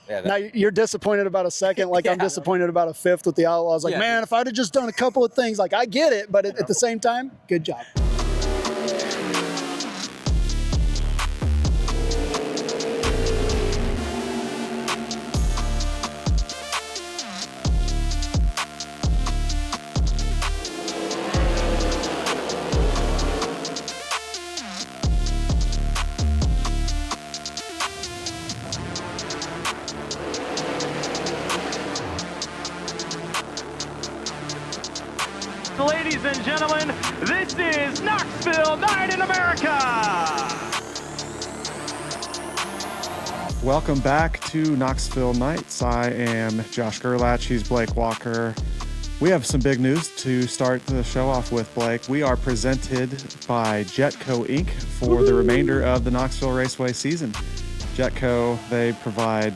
Yeah, Now you're disappointed about a second, like Yeah. I'm disappointed about a fifth with the Outlaws. Like, Yeah. man, if I'd have just done a couple of things, like I get it, but at the same time, good job. Ladies and gentlemen, this is Knoxville Night in America! Welcome back to Knoxville Nights. I am Josh Gerlach. He's Blake Walker. We have some big news to start the show off with, Blake. We are presented by Jetco Inc. for the remainder of the Knoxville Raceway season. Jetco, they provide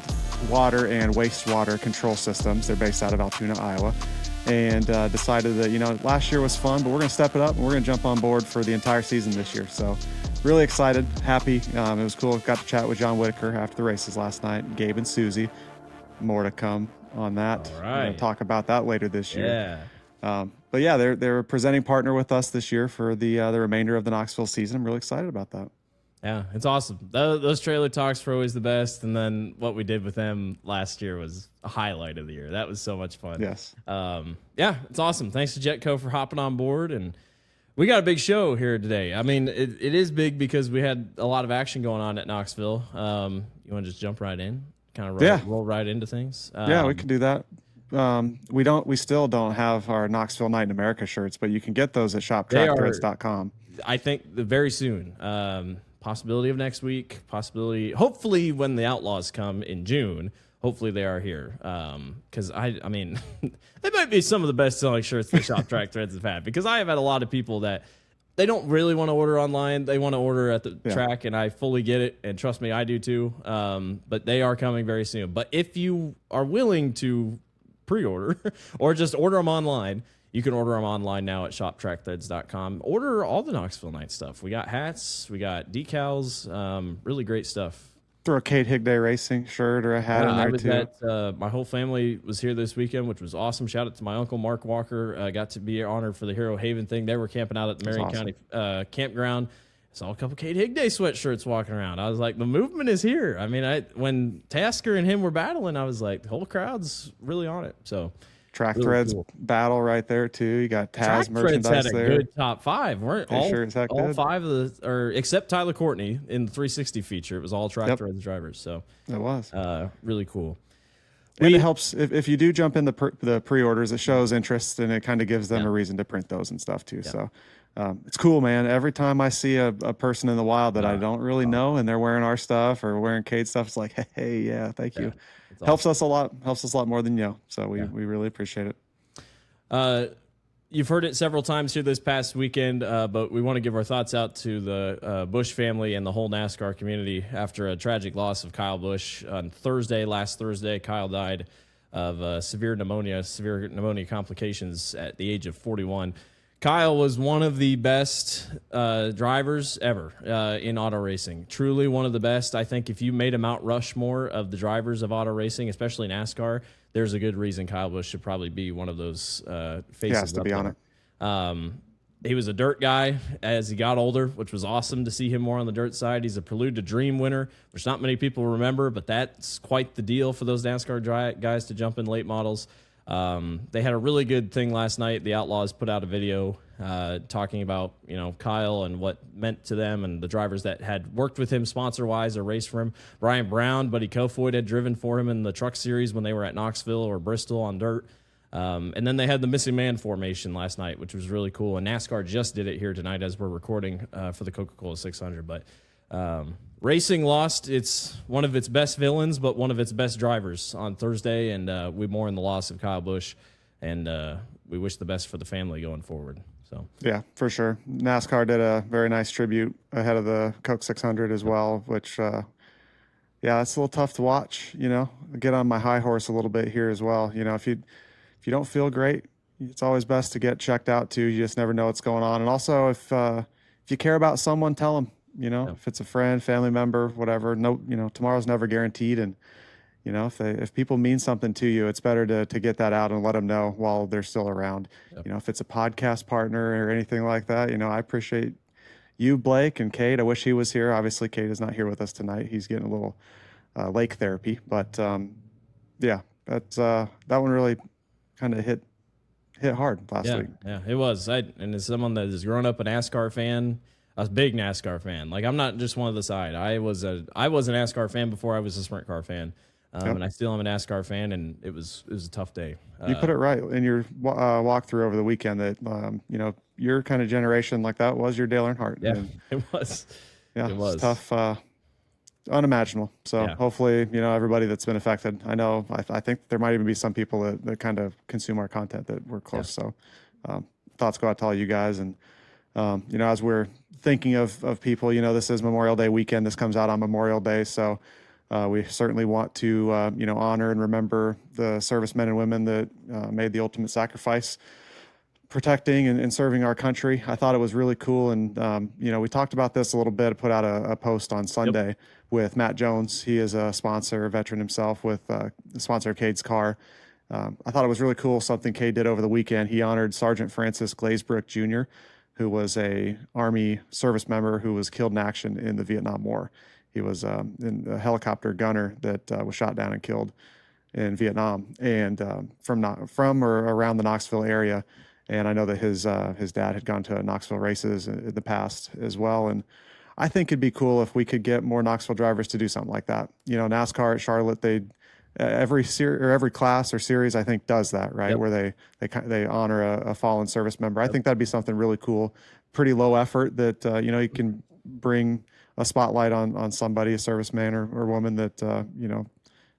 water and wastewater control systems. They're based out of Altoona, Iowa. And decided that, last year was fun, but we're going to step it up and we're going to jump on board for the entire season this year. So really excited, happy. It was cool. Got to chat with John Whitaker after the races last night, Gabe and Susie. More to come on that. All We're right. going to talk about that later this year. Yeah. But yeah, they're a presenting partner with us this year for the remainder of the Knoxville season. I'm really excited about that. Yeah, it's awesome. Those trailer talks were always the best. And then what we did with them last year was a highlight of the year. That was so much fun. Yes. Yeah, it's awesome. Thanks to Jetco for hopping on board. And we got a big show here today. I mean, it is big because we had a lot of action going on at Knoxville. You want to just jump right in? Kind of roll right into things? Yeah, we can do that. We still don't have our Knoxville Night in America shirts, but you can get those at shoptrackthreads.com. I think very soon. Possibility of next week. Hopefully when the Outlaws come in June. Hopefully they are here. Because I mean, they might be some of the best selling shirts that Shop Track Threads have had. Because I have had a lot of people that they don't really want to order online. They want to order at the track, and I fully get it. And trust me, I do too. But they are coming very soon. But if you are willing to pre-order or just order them online, you can order them online now at shoptrackthreads.com. Order all the Knoxville Night stuff. We got hats, we got decals, really great stuff. Throw a Kade Hickle Racing shirt or a hat in there too. My whole family was here this weekend, which was awesome. Shout out to my uncle Mark Walker. Got to be honored for the Hero Haven thing. They were camping out at the Marion County campground. Saw a couple Kade Hickle sweatshirts walking around. I was like, the movement is here. I mean, when Tasker and him were battling, I was like, the whole crowd's really on it. So. Track really Threads cool. Battle right there too. You got Taz Track merchandise Threads had a there. good top five, weren't They sure as heck all did. five of the, or except Tyler Courtney in the 360 feature. It was all Track Threads drivers. So it was really cool. And it helps if you do jump in the pre-orders. It shows interest and it kind of gives them a reason to print those and stuff too. So it's cool, man. Every time I see a person in the wild that I don't really know and they're wearing our stuff or wearing Kade stuff, it's like, hey, yeah, thank you. Awesome. Helps us a lot. Helps us a lot more than you know. So we really appreciate it. You've heard it several times here this past weekend, but we want to give our thoughts out to the Busch family and the whole NASCAR community after a tragic loss of Kyle Busch on last Thursday. Kyle died of severe pneumonia complications at the age of 41. Kyle was one of the best drivers ever in auto racing. Truly one of the best. I think if you made a Mount Rushmore of the drivers of auto racing, especially NASCAR, there's a good reason Kyle Busch should probably be one of those faces. He has to be on it. He was a dirt guy as he got older, which was awesome to see him more on the dirt side. He's a Prelude to Dream winner, which not many people remember, but that's quite the deal for those NASCAR guys to jump in late models. They had a really good thing last night. The Outlaws put out a video talking about Kyle and what meant to them and the drivers that had worked with him sponsor-wise or raced for him. Brian Brown, Buddy Kofoid had driven for him in the Truck Series when they were at Knoxville or Bristol on dirt. And then they had the Missing Man formation last night, which was really cool. And NASCAR just did it here tonight as we're recording for the Coca-Cola 600. But racing lost one of its best villains, but one of its best drivers on Thursday. And we mourn the loss of Kyle Busch. And we wish the best for the family going forward. So yeah, for sure. NASCAR did a very nice tribute ahead of the Coke 600 as well, which, it's a little tough to watch, get on my high horse a little bit here as well. If you don't feel great, it's always best to get checked out too. You just never know what's going on. And also if you care about someone, tell them, if it's a friend, family member, whatever, tomorrow's never guaranteed. And, if people mean something to you, it's better to get that out and let them know while they're still around. Yep. If it's a podcast partner or anything like that, I appreciate you, Blake, and Kade. I wish he was here. Obviously, Kade is not here with us tonight. He's getting a little lake therapy, but yeah, that one really kind of hit hard last week. Yeah, it was. And as someone that has grown up a NASCAR fan, a big NASCAR fan, like I'm not just one of the side. I was a NASCAR fan before I was a sprint car fan. And I still am a NASCAR fan, and it was a tough day. You put it right in your walkthrough over the weekend that your kind of generation like that was your Dale Earnhardt. Yeah, and, it was. Yeah, it was it's tough, unimaginable. So hopefully, everybody that's been affected. I know. I think there might even be some people that kind of consume our content that were close. Yeah. So thoughts go out to all you guys, and as we're thinking of people, this is Memorial Day weekend. This comes out on Memorial Day, so. We certainly want to, honor and remember the servicemen and women that made the ultimate sacrifice protecting and serving our country. I thought it was really cool. And, we talked about this a little bit, put out a post on Sunday with Matt Jones. He is a sponsor, a veteran himself with the sponsor of Kade's car. I thought it was really cool, something Kade did over the weekend. He honored Sergeant Francis Glazebrook Jr., who was a Army service member who was killed in action in the Vietnam War. He was in a helicopter gunner that was shot down and killed in Vietnam, and from or around the Knoxville area. And I know that his dad had gone to Knoxville races in the past as well. And I think it'd be cool if we could get more Knoxville drivers to do something like that. NASCAR at Charlotte, every class or series I think does that, right? Yep. Where they honor a fallen service member. I think that'd be something really cool, pretty low effort that you can bring a spotlight on somebody, a serviceman or woman that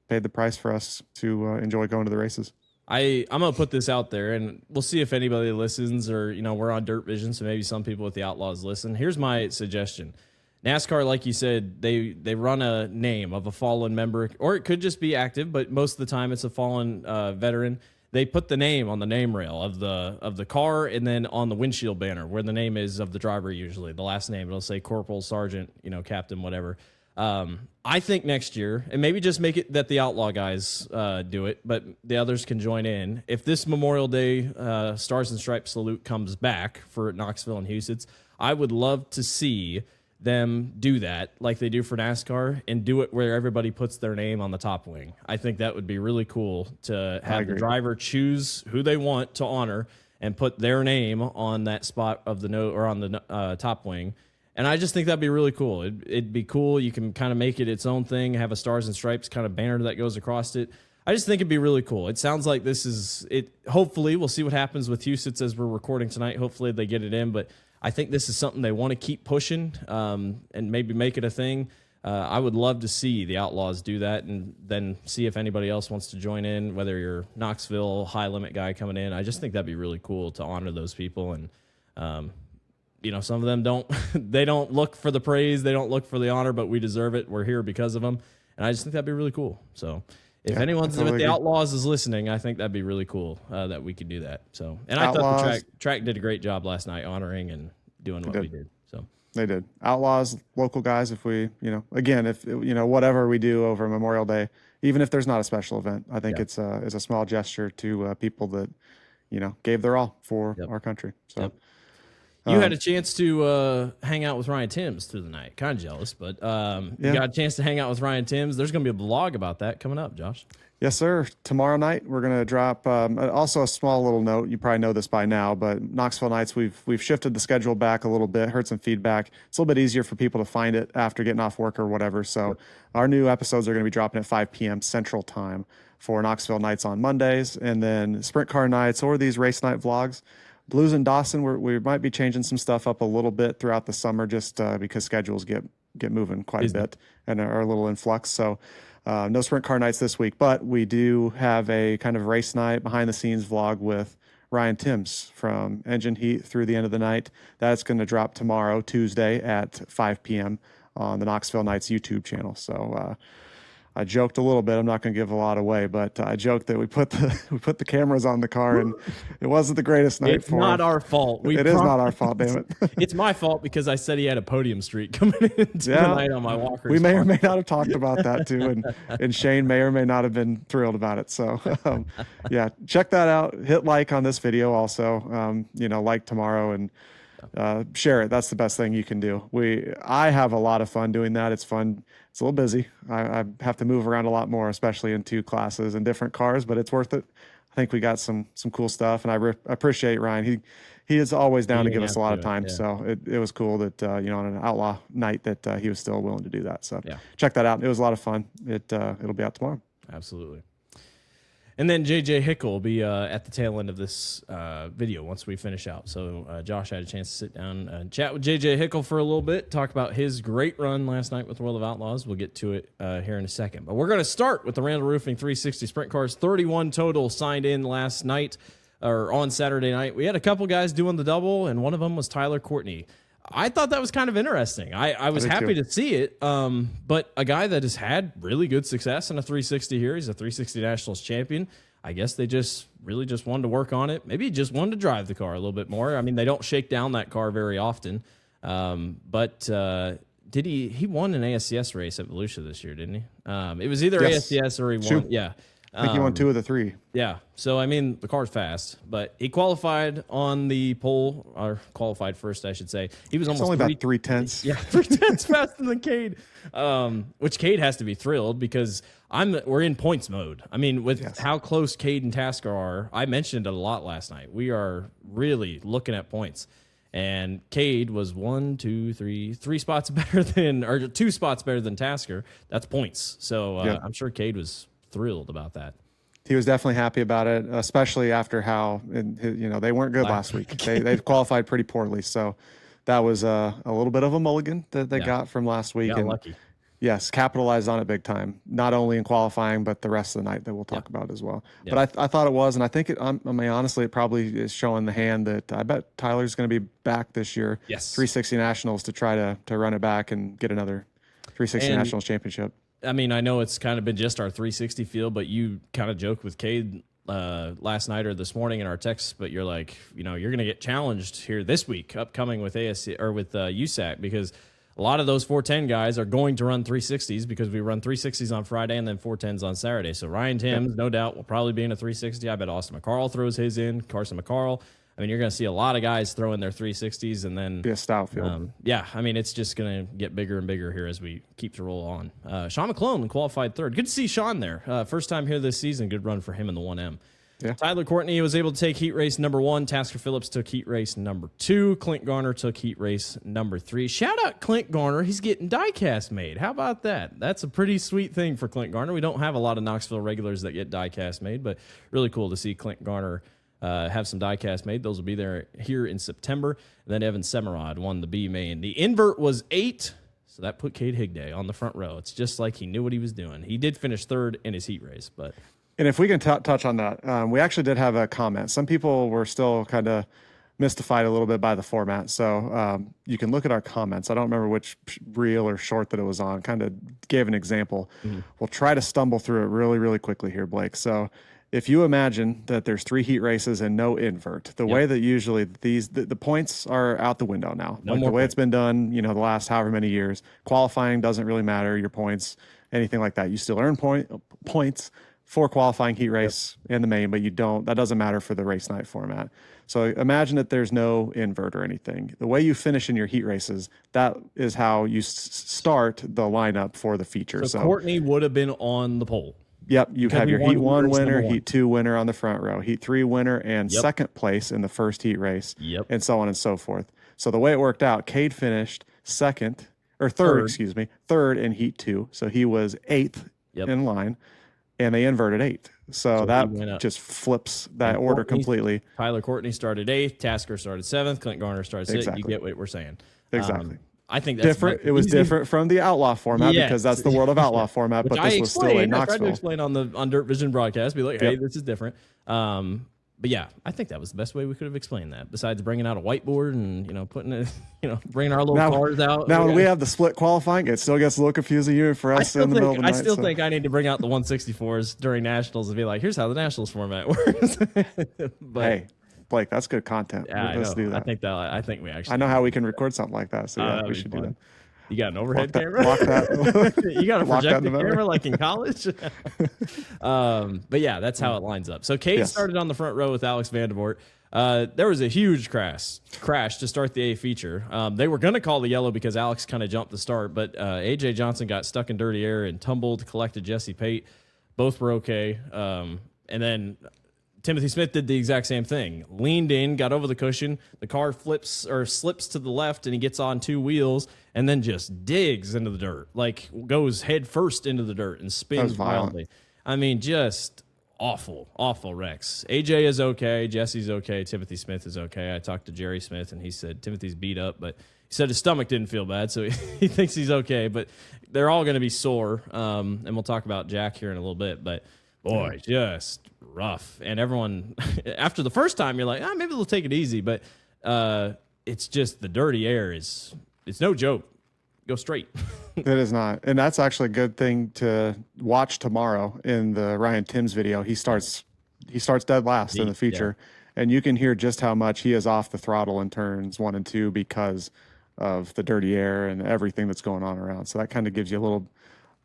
paid the price for us to enjoy going to the races. I'm gonna put this out there, and we'll see if anybody listens, or we're on Dirt Vision, so maybe some people with the Outlaws listen. Here's my suggestion: NASCAR, like you said, they run a name of a fallen member, or it could just be active, but most of the time it's a fallen veteran. They put the name on the name rail of the car, and then on the windshield banner where the name is of the driver, usually the last name. It'll say Corporal, Sergeant, captain, whatever. I think next year, and maybe just make it that the Outlaw guys do it, but the others can join in. If this Memorial Day Stars and Stripes salute comes back for Knoxville and Huset's, I would love to see them do that like they do for NASCAR, and do it where everybody puts their name on the top wing. I think that would be really cool to have the driver choose who they want to honor and put their name on that spot of the note or on the top wing. And I just think that'd be really cool. It'd be cool. You can kind of make it its own thing, have a Stars and Stripes kind of banner that goes across it. I just think it'd be really cool. It sounds like this is it. Hopefully, we'll see what happens with Huset's as we're recording tonight. Hopefully, they get it in, but I think this is something they want to keep pushing and maybe make it a thing. I would love to see the Outlaws do that, and then see if anybody else wants to join in, whether you're Knoxville high limit guy coming in. I just think that'd be really cool to honor those people. And, some of them they don't look for the praise. They don't look for the honor, but we deserve it. We're here because of them. And I just think that'd be really cool. So if anyone's with the Outlaws is listening, I think that'd be really cool that we could do that. So, and I thought the track did a great job last night honoring and doing what we did. So they did. Outlaws, local guys. If we, again, if whatever we do over Memorial Day, even if there's not a special event, I think it's a small gesture to people that gave their all for our country. So. You had a chance to hang out with Ryan Timms through the night. Kind of jealous, but you got a chance to hang out with Ryan Timms. There's going to be a blog about that coming up, Josh. Yes, sir. Tomorrow night, we're going to drop also a small little note. You probably know this by now, but Knoxville Nights, we've shifted the schedule back a little bit, heard some feedback. It's a little bit easier for people to find it after getting off work or whatever. So our new episodes are going to be dropping at 5 p.m. Central Time for Knoxville Nights on Mondays, and then Sprint Car Nights or these race night vlogs. Blues and Dawson, we might be changing some stuff up a little bit throughout the summer, just because schedules get moving quite a bit and are a little in flux. So no Sprint Car Nights this week, but we do have a kind of race night behind the scenes vlog with Ryan Timms from Engine Heat through the end of the night. That's going to drop tomorrow, Tuesday at 5 p.m. on the Knoxville Nights YouTube channel. So I joked a little bit. I'm not going to give a lot away, but I joked that we put the cameras on the car, and it wasn't the greatest night It's for not him. our fault. It is not our fault, damn it. It's my fault because I said he had a podium streak coming into the night on my walker. We may or may not have talked about that too, and Shane may or may not have been thrilled about it. So, yeah, check that out. Hit like on this video also. Like tomorrow and share it. That's the best thing you can do. I have a lot of fun doing that. It's fun. It's a little busy. I have to move around a lot more, especially in 2 classes and different cars, but it's worth it. I think we got some cool stuff, and I appreciate Ryan. He is always down to give us a lot of time. So it was cool that on an outlaw night that he was still willing to do that. So check that out. It was a lot of fun. It'll be out tomorrow. Absolutely. And then JJ Hickle will be at the tail end of this video once we finish out. So Josh had a chance to sit down and chat with JJ Hickle for a little bit, talk about his great run last night with World of Outlaws. We'll get to it here in a second. But we're going to start with the Randall Roofing 360 Sprint Cars. 31 total signed in last night, or on Saturday night. We had a couple guys doing the double, and one of them was Tyler Courtney. I thought that was kind of interesting. I was happy to see it, but a guy that has had really good success in a 360 here. He's a 360 Nationals champion. I guess they just wanted to work on it. Maybe he just wanted to drive the car a little bit more. I mean, they don't shake down that car very often. But did he won an ASCS race at Volusia this year, didn't he? It was either ASCS or he won. True. Yeah. I think he won 2 of the 3. Yeah. So, I mean, the car's fast, but he qualified on the pole, or qualified first, I should say. He was almost only about 3/10. Yeah, 3/10 faster than Kade, which Kade has to be thrilled because we're in points mode. I mean, with how close Kade and Tasker are, I mentioned it a lot last night. We are really looking at points. And Kade was 3 spots better than, or 2 spots better than Tasker. That's points. So I'm sure Kade was thrilled about that. He was definitely happy about it, especially after how they weren't good last week. They qualified pretty poorly, so that was a little bit of a mulligan that they got from last week. Got lucky. Yes, capitalized on it big time. Not only in qualifying, but the rest of the night that we'll talk about as well. But I thought it was, and I think honestly, it probably is showing the hand that I bet Tyler's going to be back this year. Yes, 360 Nationals to try to run it back and get another 360 Nationals championship. I mean, I know it's kind of been just our 360 field, but you kind of joked with Kade last night or this morning in our text, but you're like, you're going to get challenged here this week, upcoming with ASC or with USAC, because a lot of those 410 guys are going to run 360s because we run 360s on Friday and then 410s on Saturday. So Ryan Timms, no doubt, will probably be in a 360. I bet Austin McCarl throws his in, Carson McCarl. I mean, you're going to see a lot of guys throwing their 360s, and then be a style field. I mean, it's just going to get bigger and bigger here as we keep to roll on. Sean McClone qualified 3rd. Good to see Sean there. First time here this season. Good run for him in the 1M. Yeah. Tyler Courtney was able to take heat race number 1. Tasker Phillips took heat race number 2. Clint Garner took heat race number 3. Shout out Clint Garner. He's getting diecast made. How about that? That's a pretty sweet thing for Clint Garner. We don't have a lot of Knoxville regulars that get diecast made, but really cool to see Clint Garner have some diecast made. Those will be there here in September. And then Evan Semerod won the B main. The invert was 8, so that put Cade Higday on the front row. It's just like he knew what he was doing. He did finish 3rd in his heat race, but... And if we can touch on that, we actually did have a comment. Some people were still kind of mystified a little bit by the format. So you can look at our comments. I don't remember which reel or short that it was on. Kind of gave an example. Mm-hmm. We'll try to stumble through it really, really quickly here, Blake. So if you imagine that there's 3 heat races and no invert, the way that usually the points are out the window now. No like more the way points. It's been done, the last however many years. Qualifying doesn't really matter, your points, anything like that. You still earn points for qualifying heat race in the main, but that doesn't matter for the race night format. So imagine that there's no invert or anything. The way you finish in your heat races, that is how you start the lineup for the feature. So Courtney would have been on the pole. Yep, you have your heat 1 winner, heat heat 2 winner on the front row, heat 3 winner, and second place in the first heat race, and so on and so forth. So the way it worked out, Cade finished third in heat 2. So he was 8th in line, and they inverted 8. So that just flips that order completely. Tyler Courtney started 8th, Tasker started 7th, Clint Garner started 6th. Exactly. You get what we're saying. Exactly. I think that's different. It was different from the Outlaw format because that's the World of Outlaw format, but this was still a Knoxville. I tried to explain on Dirt Vision broadcast, be like, hey, this is different. But yeah, I think that was the best way we could have explained that. Besides bringing out a whiteboard and putting it, bringing our little cars out. Now when we have the split qualifying, it still gets a little confusing even for us in the middle of the night. I still think I need to bring out the 164s during nationals and be like, here's how the nationals format works. But hey, Blake, that's good content. Yeah, Let's do that. I think we actually. I know how we can record something like that. So yeah, we should do that. You got an overhead camera? Lock that. You got a projected camera like in college? But yeah, that's how it lines up. So Kade started on the front row with Alex Vandervoort. There was a huge crash to start the A feature. They were going to call the yellow because Alex kind of jumped the start, but AJ Johnson got stuck in dirty air and tumbled, collected Jesse Pate. Both were okay. And then Timothy Smith did the exact same thing. Leaned in, got over the cushion. The car flips or slips to the left, and he gets on two wheels and then just digs into the dirt, like goes head first into the dirt and spins wildly. I mean, just awful wrecks. AJ is okay. Jesse's okay. Timothy Smith is okay. I talked to Jerry Smith, and he said Timothy's beat up, but he said his stomach didn't feel bad, so he thinks he's okay. But they're all going to be sore, and we'll talk about Jack here in a little bit. But boy, just rough. And everyone, after the first time, you're like, maybe they'll take it easy. But it's just the dirty air it's no joke. Go straight. It is not. And that's actually a good thing to watch tomorrow in the Ryan Timms video. He starts dead last in the feature. Yeah. And you can hear just how much he is off the throttle in turns 1 and 2 because of the dirty air and everything that's going on around. So that kind of gives you a little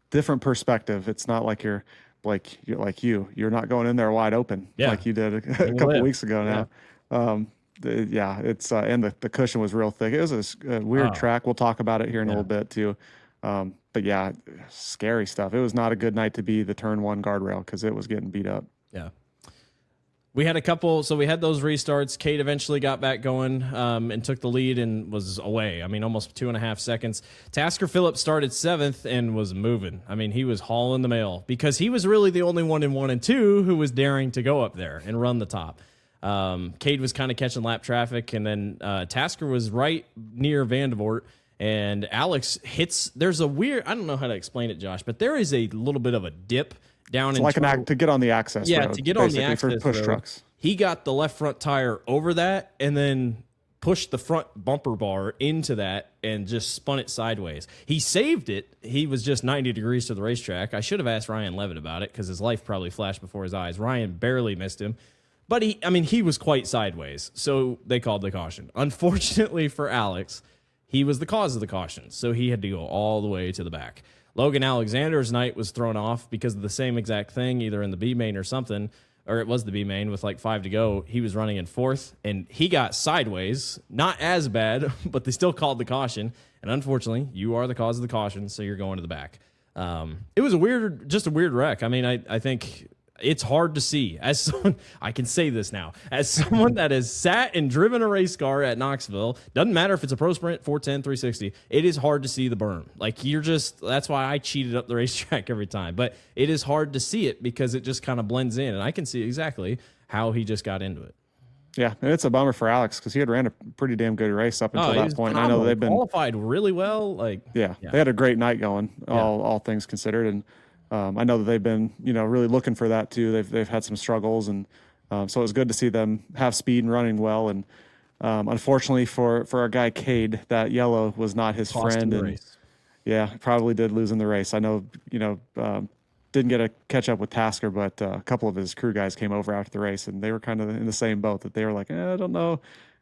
different perspective. It's not like you're not going in there wide open like you did a couple weeks ago now. It's and the cushion was real thick. It was a weird track. We'll talk about it here in a little bit too. But yeah, scary stuff. It was not a good night to be the turn 1 guardrail because it was getting beat up. Yeah. We had a couple, so we had those restarts. Kade eventually got back going and took the lead and was away. I mean, almost 2.5 seconds. Tasker Phillips started 7th and was moving. I mean, he was hauling the mail because he was really the only one in 1 and 2 who was daring to go up there and run the top. Kade was kind of catching lap traffic, and then Tasker was right near Vandervoort, and Alex hits. There's a weird, I don't know how to explain it, Josh, but there is a little bit of a dip down in to get on the access road. To get on the access for push road. Trucks. He got the left front tire over that and then pushed the front bumper bar into that and just spun it sideways. He saved it. He was just 90 degrees to the racetrack. I should have asked Ryan Levitt about it because his life probably flashed before his eyes. Ryan barely missed him. But he was quite sideways, so they called the caution. Unfortunately for Alex, he was the cause of the caution, so he had to go all the way to the back. Logan Alexander's night was thrown off because of the same exact thing, either in the B main or something, or it was the B main with like 5 to go. He was running in 4th, and he got sideways. Not as bad, but they still called the caution. And unfortunately, you are the cause of the caution, so you're going to the back. It was a weird wreck. I mean, I think it's hard to see. As someone, I can say this now, as someone that has sat and driven a race car at Knoxville, doesn't matter if it's a Pro Sprint, 410, 360, it is hard to see the berm. Like that's why I cheated up the racetrack every time. But it is hard to see it because it just kind of blends in, and I can see exactly how he just got into it. Yeah, and it's a bummer for Alex because he had ran a pretty damn good race up until that point. I know they've been qualified really well. They had a great night going, all things considered, and I know that they've been, really looking for that too. They've had some struggles, and so it was good to see them have speed and running well. And unfortunately for our guy Kade, that yellow was not his friend, and probably did lose in the race. I know, didn't get a catch up with Tasker, but a couple of his crew guys came over after the race, and they were kind of in the same boat that they were like, I don't know,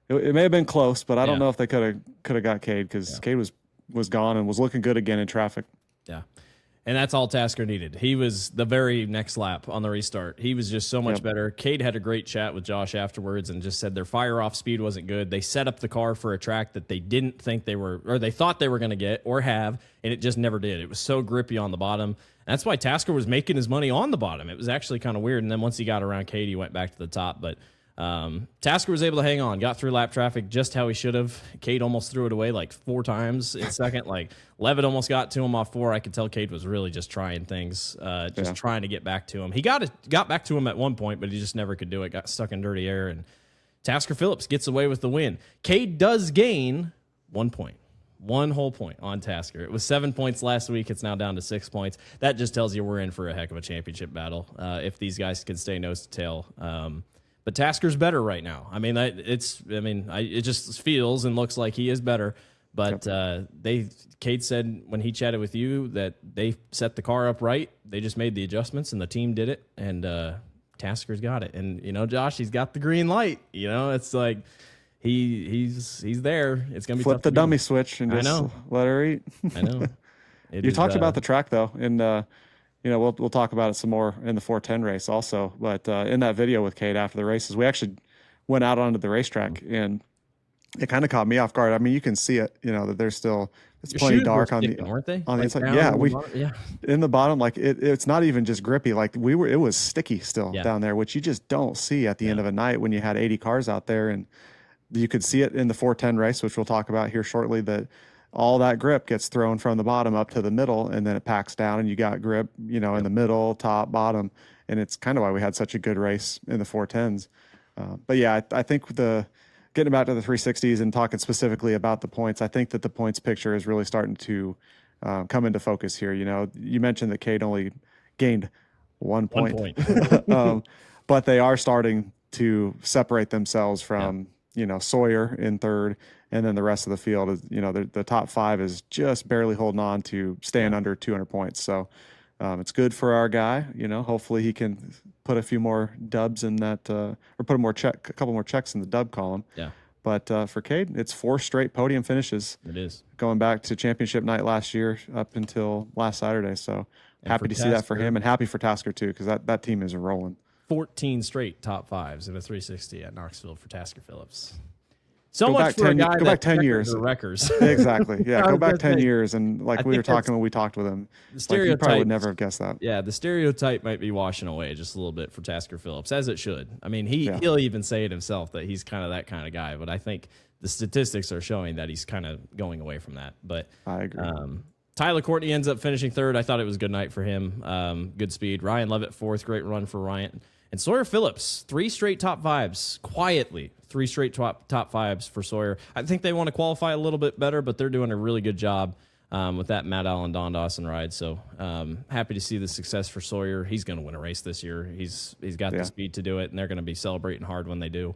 it may have been close, but I don't know if they could have got Kade because Kade was gone and was looking good again in traffic. Yeah. And that's all Tasker needed. He was the very next lap on the restart. He was just so much better. Kade had a great chat with Josh afterwards and just said their fire-off speed wasn't good. They set up the car for a track that they didn't think they thought they were going to get or have, and it just never did. It was so grippy on the bottom. That's why Tasker was making his money on the bottom. It was actually kind of weird. And then once he got around Kade, he went back to the top. But Tasker was able to hang on, got through lap traffic just how he should have. Kade almost threw it away like 4 times in second. Like Levitt almost got to him off 4. I could tell Kade was really just trying things, trying to get back to him. He got back to him at one point, but he just never could do it. Got stuck in dirty air, and Tasker Phillips gets away with the win. Kade does gain 1 point. 1 whole point on Tasker. It was 7 points last week. It's now down to 6 points. That just tells you we're in for a heck of a championship battle if these guys can stay nose to tail. But Tasker's better right now. I mean, it just feels and looks like he is better. But Kade said when he chatted with you that they set the car up right. They just made the adjustments and the team did it. And Tasker's got it. And, Josh, he's got the green light. It's like he's there. It's going to be flip tough the dummy switch and just let her eat. I know. You talked about the track, though, and, we'll talk about it some more in the 410 race also. But in that video with Kade after the races, we actually went out onto the racetrack, and it kind of caught me off guard. I mean, you can see it, that there's still it's Your plenty shoes dark were on sticking, weren't they? on the Like inside. down Yeah, in the bottom, like it's not even just grippy. Like it was sticky still down there, which you just don't see at the end of a night when you had 80 cars out there, and you could see it in the 410 race, which we'll talk about here shortly. That all that grip gets thrown from the bottom up to the middle, and then it packs down, and you got grip, in the middle, top, bottom, and it's kind of why we had such a good race in the 410s. But yeah, I think getting back to the 360s and talking specifically about the points, I think that the points picture is really starting to come into focus here. You mentioned that Kade only gained 1 point, but they are starting to separate themselves from, Sawyer in third, and then the rest of the field is, the top 5 is just barely holding on to staying under 200 points. So it's good for our guy. Hopefully he can put a few more dubs in that, or put a couple more checks in the dub column. Yeah. But for Kade, it's 4 straight podium finishes. It is. Going back to championship night last year up until last Saturday. So happy to see that for him, and happy for Tasker too, because that team is rolling. 14 straight top 5s in a 360 at Knoxville for Tasker Phillips. So go much back for 10, a guy go back 10 years. Wreckers. Exactly. Yeah, go back 10 say, years, and like we were talking when we talked with him, you probably would never have guessed that. Yeah, the stereotype might be washing away just a little bit for Tasker Phillips, as it should. I mean, he'll even say it himself that he's kind of that kind of guy, but I think the statistics are showing that he's kind of going away from that. But I agree. Tyler Courtney ends up finishing third. I thought it was a good night for him. Good speed. Ryan Levitt fourth. Great run for Ryan. And Sawyer Phillips, 3 straight top 5s, quietly. 3 straight top 5s for Sawyer. I think they want to qualify a little bit better, but they're doing a really good job with that Matt Allen, Don Dawson ride. So happy to see the success for Sawyer. He's going to win a race this year. He's got the speed to do it, and they're going to be celebrating hard when they do.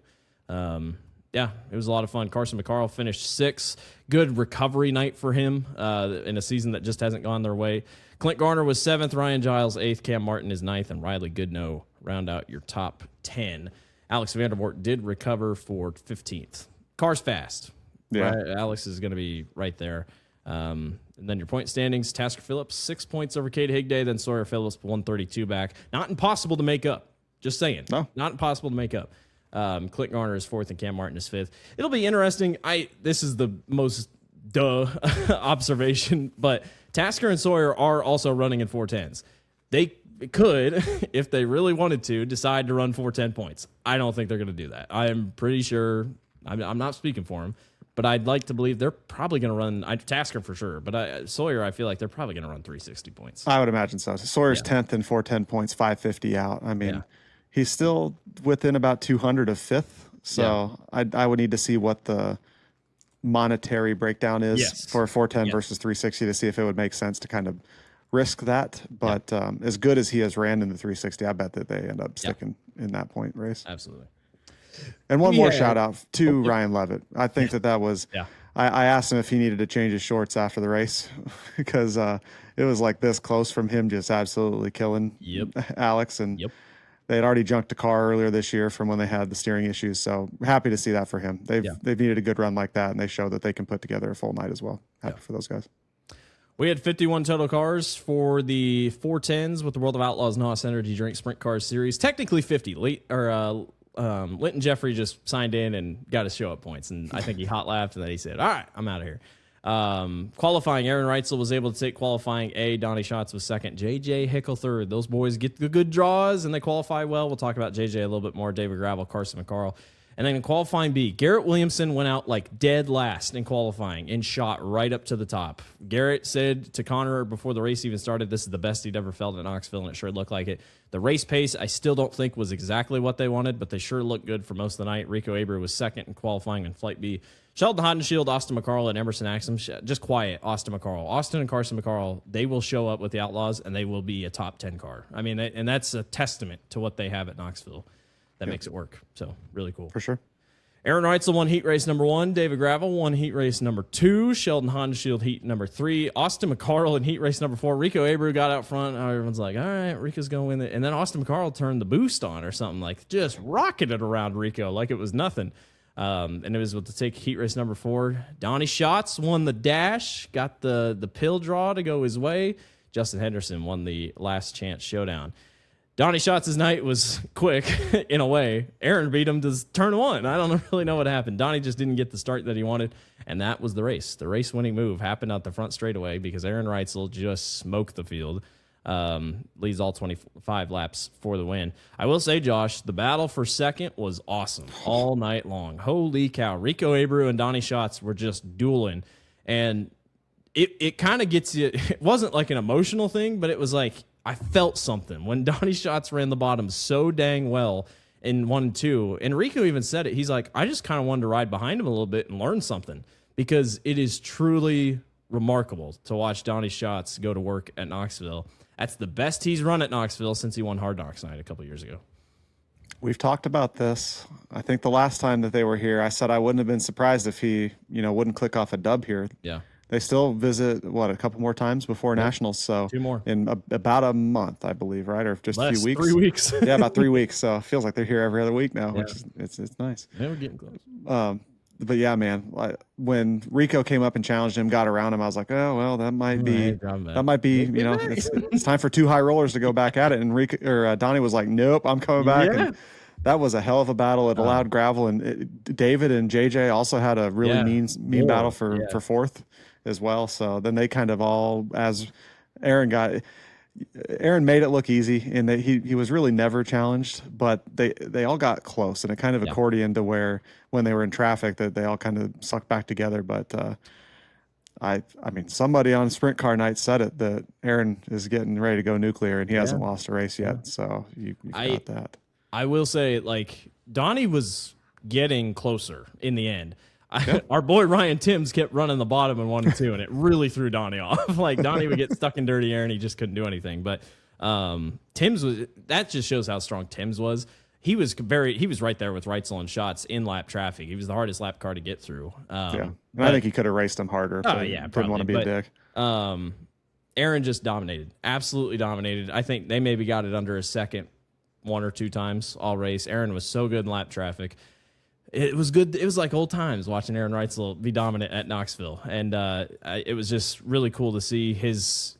Yeah, it was a lot of fun. Carson McCarl finished 6th. Good recovery night for him in a season that just hasn't gone their way. Clint Garner was 7th. Ryan Giles 8th. Cam Martin is 9th. And Riley Goodnow round out your top 10. Alex Vandervoort did recover for 15th. Car's fast. Yeah. Right? Alex is going to be right there. And then your point standings, Tasker Phillips, 6 points over Kade Higday, then Sawyer Phillips, 132 back. Not impossible to make up. Just saying. No. Not impossible to make up. Clint Garner is 4th and Cam Martin is 5th. It'll be interesting. This is the most observation, but Tasker and Sawyer are also running in 410s. They could, if they really wanted to, decide to run 410 points. I don't think they're going to do that. I am pretty sure. I'm not speaking for them, but I'd like to believe they're probably going to run Tasker for sure. But Sawyer, I feel like they're probably going to run 360 points. I would imagine so. Sawyer's 10th and 410 points, 550 out. I mean, he's still within about 200 of 5th. So I would need to see what the monetary breakdown is for 410 versus 360 to see if it would make sense to kind of risk that. But as good as he has ran in the 360, I bet that they end up sticking in that point race. Absolutely. And one more shout out to Ryan Levitt. I think that was, I asked him if he needed to change his shorts after the race because it was like this close from him just absolutely killing Alex. And they had already junked a car earlier this year from when they had the steering issues. So happy to see that for him. They've needed a good run like that, and they show that they can put together a full night as well. Happy for those guys. We had 51 total cars for the 410s with the World of Outlaws NOS Energy Drink Sprint Cars Series. Technically 50. Linton Jeffrey just signed in and got his show up points, and I think he hot laughed, and then he said, all right, I'm out of here. Qualifying, Aaron Reitzel was able to take qualifying A. Donnie Schatz was 2nd. JJ Hickle 3rd. Those boys get the good draws, and they qualify well. We'll talk about JJ a little bit more. David Gravel, Carson McCarl. And then in qualifying B, Garrett Williamson went out like dead last in qualifying and shot right up to the top. Garrett said to Connor before the race even started, this is the best he'd ever felt at Knoxville, and it sure looked like it. The race pace, I still don't think was exactly what they wanted, but they sure looked good for most of the night. Rico Abreu was 2nd in qualifying in Flight B. Sheldon Hodenshield, Austin McCarl, and Emerson Axum, just quiet, Austin McCarl. Austin and Carson McCarl, they will show up with the Outlaws, and they will be a top 10 car. I mean, and that's a testament to what they have at Knoxville. that makes it work. So really cool. For sure. Aaron Reitzel won heat race number 1. David Gravel won heat race number 2. Sheldon Honda Shield heat number 3. Austin McCarl in heat race number 4. Rico Abreu got out front. Everyone's like, all right, Rico's going to win it. And then Austin McCarl turned the boost on or something, like just rocketed around Rico like it was nothing. And it was to take heat race number 4. Donnie Schatz won the dash, got the pill draw to go his way. Justin Henderson won the last chance showdown. Donnie Schatz's night was quick in a way. Aaron beat him to turn 1. I don't really know what happened. Donnie just didn't get the start that he wanted, and that was the race. The race-winning move happened out the front straightaway because Aaron Reitzel just smoked the field. Leads all 25 laps for the win. I will say, Josh, the battle for second was awesome all night long. Holy cow. Rico Abreu and Donnie Schatz were just dueling, and it kind of gets you. It wasn't like an emotional thing, but it was like, I felt something when Donnie Schatz ran the bottom so dang well in 1 and 2. And Rico even said it. He's like, I just kind of wanted to ride behind him a little bit and learn something, because it is truly remarkable to watch Donnie Schatz go to work at Knoxville. That's the best he's run at Knoxville since he won Hard Knocks Night a couple years ago. We've talked about this. I think the last time that they were here, I said I wouldn't have been surprised if he, wouldn't click off a dub here. Yeah. They still visit, a couple more times before Nationals. So 2 more. In about a month, I believe, right? Or just a few weeks. 3 weeks. Yeah, about 3 weeks. So it feels like they're here every other week now, which is it's nice. Yeah, we're getting close. But yeah, man, when Rico came up and challenged him, got around him, I was like, oh, well, that might be, it's time for 2 high rollers to go back at it. And Donnie was like, nope, I'm coming back. Yeah. And that was a hell of a battle. It allowed Gravel, and David and JJ also had a really mean battle for 4th as well. So then they kind of all, as Aaron made it look easy, and he was really never challenged, but they all got close, and it kind of accordioned to where when they were in traffic that they all kind of sucked back together. But I mean, somebody on Sprint Car Night said it, that Aaron is getting ready to go nuclear, and he hasn't lost a race yet. So you've got that. I will say, like, Donnie was getting closer in the end. Our boy Ryan Timms kept running the bottom in 1 and 2, and it really threw Donnie off. Like, Donnie would get stuck in dirty air, and he just couldn't do anything. But Timms that just shows how strong Timms was. He was right there with Reitzel and Schatz in lap traffic. He was the hardest lap car to get through. And I think he could have raced him harder. Didn't want to be a dick. Aaron just dominated, absolutely dominated. I think they maybe got it under a second 1 or 2 times all race. Aaron was so good in lap traffic. It was good. It was like old times watching Aaron Reitzel be dominant at Knoxville. And it was just really cool to see his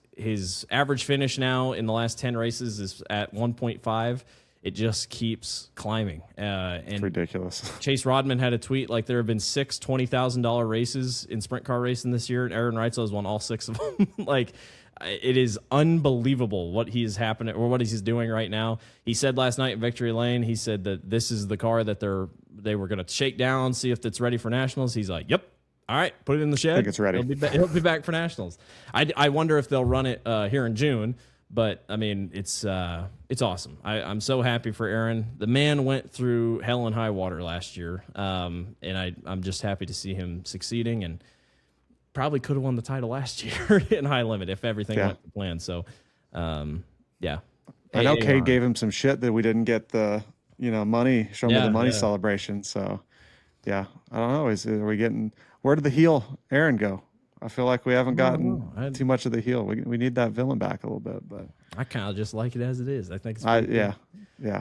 average finish now in the last 10 races is at 1.5. It just keeps climbing. It's ridiculous. Chase Rodman had a tweet like there have been 6 $20,000 races in sprint car racing this year, and Aaron Reitzel has won all 6 of them. Like, it is unbelievable what he's happening or what he's doing right now. He said last night at Victory Lane, he said that this is the car that they were going to shake down, see if it's ready for Nationals. He's like, yep. All right, put it in the shed. I think it's ready. He'll be back for Nationals. I wonder if they'll run it here in June, but I mean, it's awesome. I'm so happy for Aaron. The man went through hell and high water last year, and I'm just happy to see him succeeding, and probably could have won the title last year in high limit if everything went to plan. So, yeah. I know Kade gave him some shit that we didn't get the money, show me the money celebration. So, yeah, I don't know. Where did the heel Aaron go? I feel like we haven't gotten too much of the heel. We need that villain back a little bit, but I kind of just like it as it is. I think it's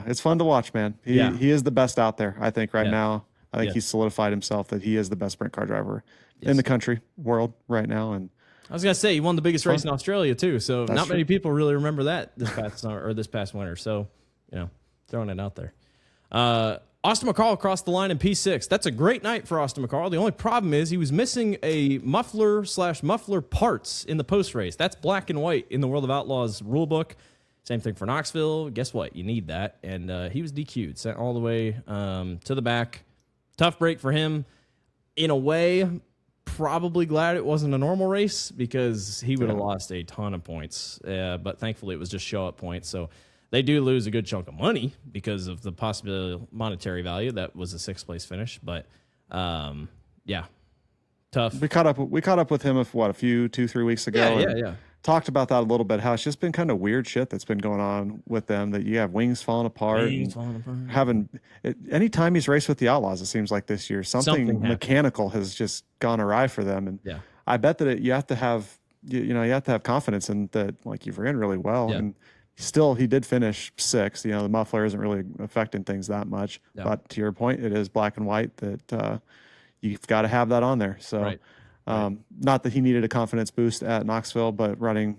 it's fun to watch, man. He is the best out there. I think right now. I think he's solidified himself that he is the best sprint car driver in the country, world right now. And I was gonna say he won the biggest race in Australia too. So not many people really remember that this past summer or this past winter. So throwing it out there. Austin McCarl crossed the line in P6. That's a great night for Austin McCarl. The only problem is he was missing a muffler parts in the post race. That's black and white in the World of Outlaws rule book. Same thing for Knoxville. Guess what? You need that. And he was DQ'd, sent all the way to the back. Tough break for him. In a way, probably glad it wasn't a normal race because he would have lost a ton of points. But thankfully, it was just show-up points. So they do lose a good chunk of money because of the possible monetary value. That was a 6th-place finish. But, tough. We caught up with him 2-3 weeks ago. Yeah. talked about that a little bit, how it's just been kind of weird shit that's been going on with them, that you have wings falling apart. Anytime he's raced with the Outlaws, it seems like this year, something mechanical has just gone awry for them. And I bet that you have to have, you have to have confidence in that, like, you've ran really well. And still, he did finish 6th. The muffler isn't really affecting things that much. But to your point, it is black and white that you've got to have that on there. So not that he needed a confidence boost at Knoxville, but running,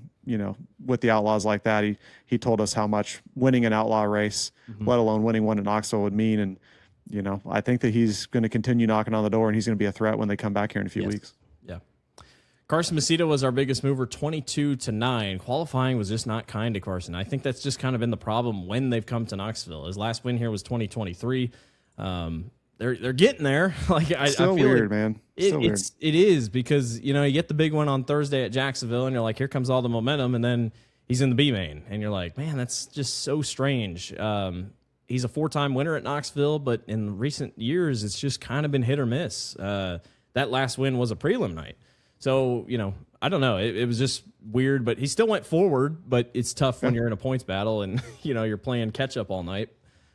with the Outlaws like that, he told us how much winning an Outlaw race, let alone winning one at Knoxville, would mean. And, I think that he's going to continue knocking on the door, and he's going to be a threat when they come back here in a few weeks. Yeah. Carson Macedo was our biggest mover, 22-9. Qualifying was just not kind to Carson. I think that's just kind of been the problem when they've come to Knoxville. His last win here was 2023. They're getting there. Like, I feel weird, like man. It is, because you get the big one on Thursday at Jacksonville, and you're like, here comes all the momentum, and then he's in the B main, and you're like, man, that's just so strange. He's a 4-time winner at Knoxville, but in recent years, it's just kind of been hit or miss. That last win was a prelim night. So, I don't know. It was just weird, but he still went forward. But it's tough when you're in a points battle and, you're playing catch up all night.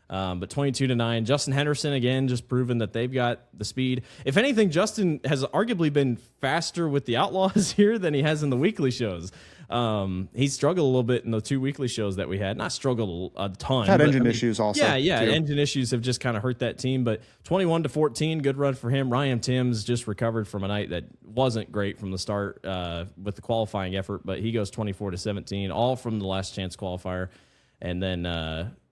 But 22-9, Justin Henderson, again, just proving that they've got the speed. If anything, Justin has arguably been faster with the Outlaws here than he has in the weekly shows. He struggled a little bit in the 2 weekly shows that we had. Not struggled a ton. Had engine issues also. Yeah. Too. Engine issues have just kind of hurt that team. But 21-14, good run for him. Ryan Timms just recovered from a night that wasn't great from the start with the qualifying effort, but he goes 24-17, all from the last chance qualifier. And then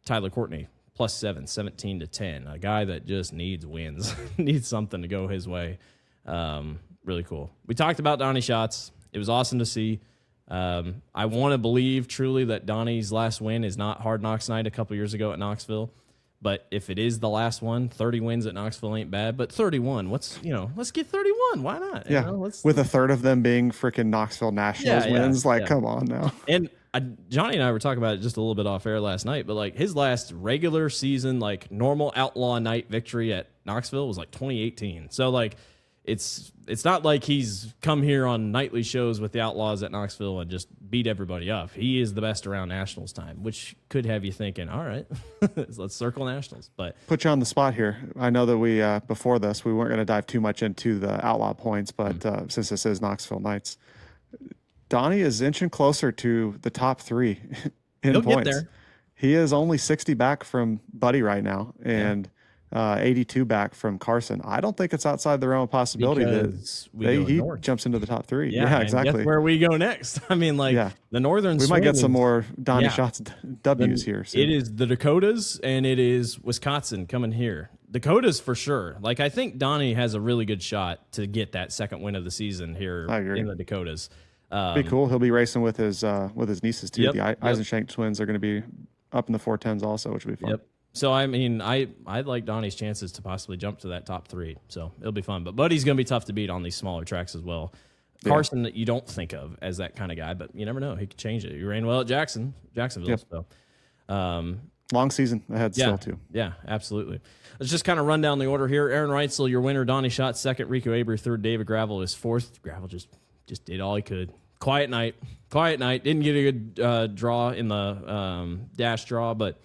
Tyler Courtney, +7, 17-10. A guy that just needs wins, needs something to go his way. Really cool. We talked about Donnie Schatz. It was awesome to see. I want to believe truly that Donnie's last win is not Hard Knocks night a couple years ago at Knoxville. But if it is the last one, 30 wins at Knoxville ain't bad. But 31, let's get 31. Why not? Yeah, with a third of them being freaking Knoxville Nationals wins. Come on now. And Johnny and I were talking about it just a little bit off air last night, but like his last regular season, like normal Outlaw night victory at Knoxville was like 2018. So like it's not like he's come here on nightly shows with the Outlaws at Knoxville and just beat everybody up. He is the best around Nationals time, which could have you thinking, all right, let's circle Nationals. But put you on the spot here. I know that we before this we weren't going to dive too much into the Outlaw points, but since this is Knoxville Nights, Donnie is inching closer to the top 3 in He'll points. Get there. He is only 60 back from Buddy right now, and 82 back from Carson. I don't think it's outside the realm of possibility that he jumps into the top 3. Yeah, exactly. Guess where we go next. I mean, the Northern. We might get some more Donnie Schatz W's here soon. It is the Dakotas and it is Wisconsin coming here. Dakotas for sure. Like, I think Donnie has a really good shot to get that second win of the season here in the Dakotas. Be cool. He'll be racing with his nieces too. The Eisenshank twins are going to be up in the 410s also, which will be fun. Yep. So I mean, I like Donnie's chances to possibly jump to that top 3. So it'll be fun. But Buddy's going to be tough to beat on these smaller tracks as well. Carson, that you don't think of as that kind of guy, but you never know. He could change it. He ran well at Jacksonville. Yep. So long season ahead still too. Yeah, absolutely. Let's just kind of run down the order here. Aaron Reitzel, your winner. Donnie Schatz, second. Rico Avery, third. David Gravel is fourth. Gravel just did all he could. Quiet night. Didn't get a good draw in the dash draw, but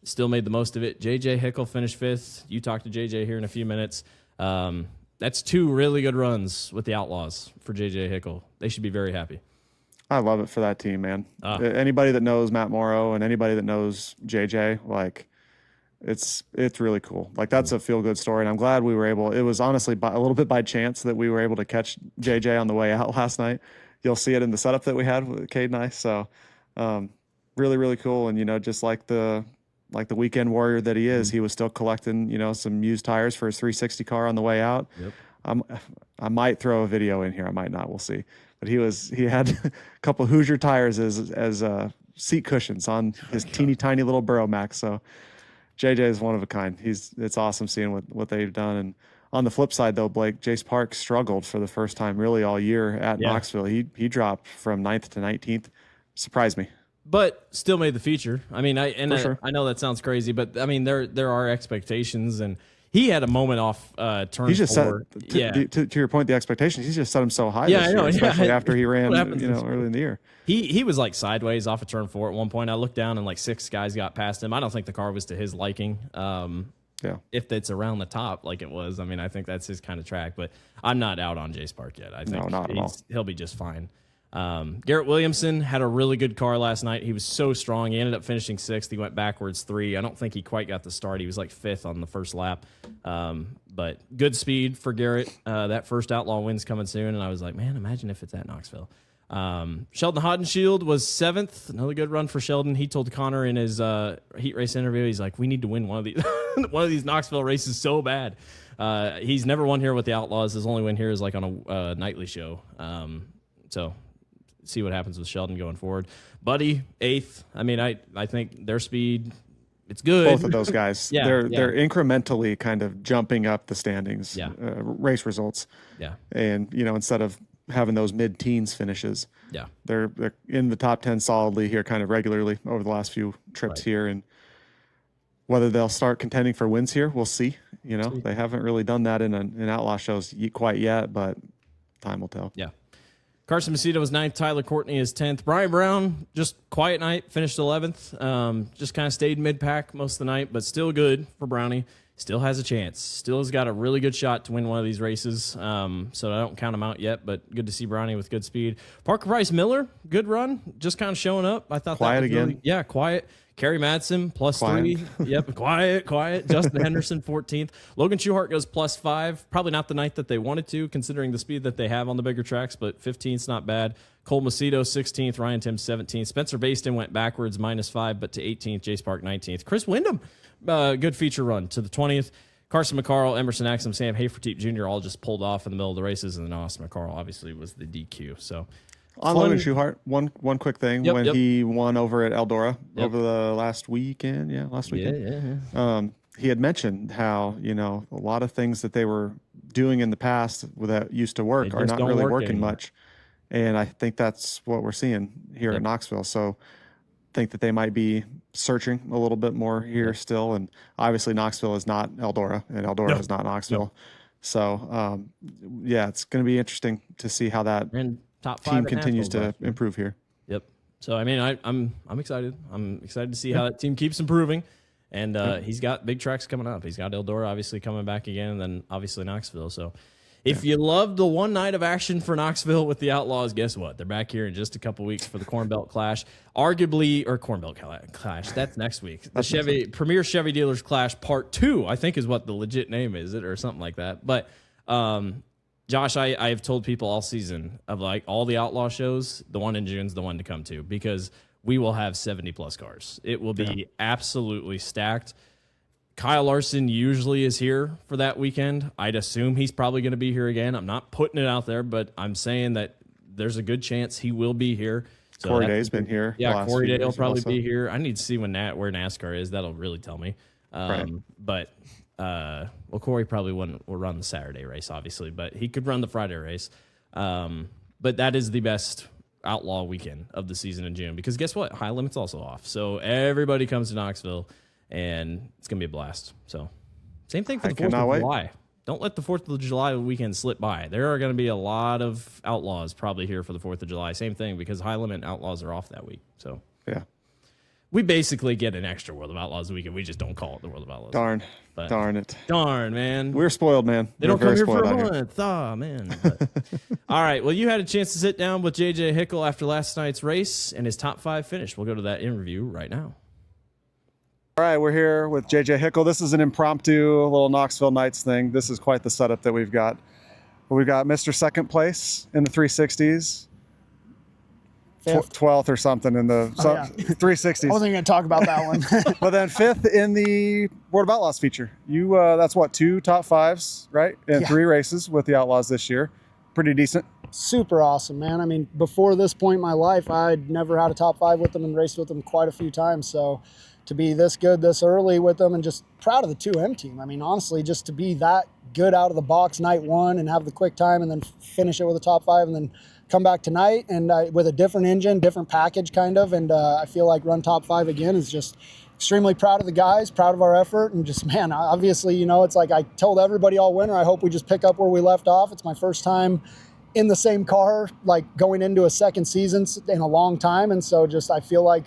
still made the most of it. JJ Hickle finished fifth. You talked to JJ here in a few minutes. That's 2 really good runs with the Outlaws for JJ Hickle. They should be very happy. I love it for that team, man. Anybody that knows Matt Moro and anybody that knows JJ, like, it's really cool. Like, that's a feel-good story, and I'm glad we were able. It was honestly a little bit by chance that we were able to catch JJ on the way out last night. You'll see it in the setup that we had with Kade and I. So, really, really cool. And just like the weekend warrior that he is, he was still collecting some used tires for his 360 car on the way out. Yep. I might throw a video in here. I might not. We'll see. But he had a couple of Hoosier tires as seat cushions on his teeny tiny little Burrow Max. So JJ is one of a kind. It's awesome seeing what they've done. And on the flip side, though, Blake, Jace Park struggled for the first time really all year at Knoxville. He dropped from 9th to 19th. Surprised me. But still made the feature. I mean, I know sure. I know that sounds crazy, but I mean there are expectations, and He had a moment off turn He's just four. to your point, the expectations. He's just set them so high. Yeah, this I know. year, especially after he ran, early in the year. He was like sideways off of turn 4 at one point. I looked down and like 6 guys got past him. I don't think the car was to his liking. If it's around the top like it was, I mean, I think that's his kind of track. But I'm not out on Jay Spark yet. I think not at all. He'll be just fine. Garrett Williamson had a really good car last night. He was so strong. He ended up finishing 6th. He went backwards 3. I don't think he quite got the start. He was like 5th on the first lap. But good speed for Garrett. That first Outlaw win's coming soon. And I was like, man, imagine if it's at Knoxville. Sheldon Hodenshield was 7th. Another good run for Sheldon. He told Connor in his heat race interview, he's like, we need to win one of these one of these Knoxville races so bad. He's never won here with the Outlaws. His only win here is like on a nightly show. So see what happens with Sheldon going forward. Buddy, 8th. I mean, I think their speed, it's good. Both of those guys, they're incrementally kind of jumping up the standings, race results. Yeah, and instead of having those mid-teens finishes, they're in the top 10 solidly here, kind of regularly over the last few trips here, and whether they'll start contending for wins here, we'll see. They haven't really done that in Outlaw shows quite yet, but time will tell. Yeah. Carson Macedo was 9th. Tyler Courtney is 10th. Brian Brown, just quiet night, finished 11th. Just kind of stayed mid-pack most of the night, but still good for Brownie. Still has a chance. Still has got a really good shot to win one of these races. So I don't count him out yet, but good to see Brownie with good speed. Parker Price Miller, good run. Just kind of showing up. I thought quiet that was again. Really, quiet. Kerry Madsen, +3. Yep, quiet. Justin Henderson, 14th. Logan Schuhart goes +5. Probably not the night that they wanted to, considering the speed that they have on the bigger tracks, but 15th's not bad. Cole Macedo, 16th. Ryan Tim, 17th. Spencer Baston went backwards, -5, but to 18th. Jay Spark, 19th. Chris Wyndham, good feature run to the 20th. Carson McCarl, Emerson Axum, Sam Haferteep Jr. all just pulled off in the middle of the races, and then Austin McCarl obviously was the DQ. So on Logan Schuhart, one quick thing. He won over at Eldora over the last weekend. He had mentioned how, a lot of things that they were doing in the past that used to work are not really working anymore. Much. And I think that's what we're seeing here at Knoxville. So I think that they might be searching a little bit more here still. And obviously Knoxville is not Eldora, and Eldora is not Knoxville. So, it's going to be interesting to see how that top team continues to improve here. Yep. So I mean, I'm excited. I'm excited to see how that team keeps improving. And he's got big tracks coming up. He's got Eldora obviously coming back again, and then obviously Knoxville. So if you loved the one night of action for Knoxville with the Outlaws, guess what? They're back here in just a couple weeks for the Corn Belt Clash, Corn Belt Clash. That's next week. The Premier Chevy Dealers Clash Part 2, I think, is what the legit name is, or something like that. But Josh, I have told people all season of like all the Outlaw shows, the one in June is the one to come to, because we will have 70+ cars. It will be absolutely stacked. Kyle Larson usually is here for that weekend. I'd assume he's probably going to be here again. I'm not putting it out there, but I'm saying that there's a good chance he will be here. So Corey Day's been here. Yeah, Corey Day will probably be here. I need to see where NASCAR is. That'll really tell me. But Corey probably will run the Saturday race, obviously, but he could run the Friday race. But that is the best Outlaw weekend of the season in June, because guess what? High Limit's also off. So everybody comes to Knoxville, and it's going to be a blast. So same thing for the 4th of July. Don't let the 4th of July weekend slip by. There are going to be a lot of Outlaws probably here for the 4th of July. Same thing, because High Limit and Outlaws are off that week. So we basically get an extra World of Outlaws weekend. We just don't call it the World of Outlaws. Darn it. Darn, man. We're spoiled, man. They don't come here for a month. Oh, man. All right. Well, you had a chance to sit down with JJ Hickle after last night's race and his top 5 finish. We'll go to that interview right now. All right, we're here with JJ Hickle. This is an impromptu little Knoxville Nights thing. This is quite the setup that we've got. We've got Mr. Second Place in the 360s. 12th or something in the 360s. I wasn't going to talk about that one. But then 5th in the World of Outlaws feature. You that's what, 2 top 5s, right? And 3 races with the Outlaws this year. Pretty decent. Super awesome, man. I mean, before this point in my life, I'd never had a top 5 with them and raced with them quite a few times. So to be this good this early with them, and just proud of the 2M team. I mean, honestly, just to be that good out of the box night one and have the quick time and then finish it with a top 5 and then come back tonight and with a different engine, different package kind of, and I feel like run top 5 again is just, extremely proud of the guys, proud of our effort, and just, man, obviously, you know, it's like I told everybody all winter, I hope we just pick up where we left off. It's my first time in the same car, like going into a second season in a long time. And so just, I feel like,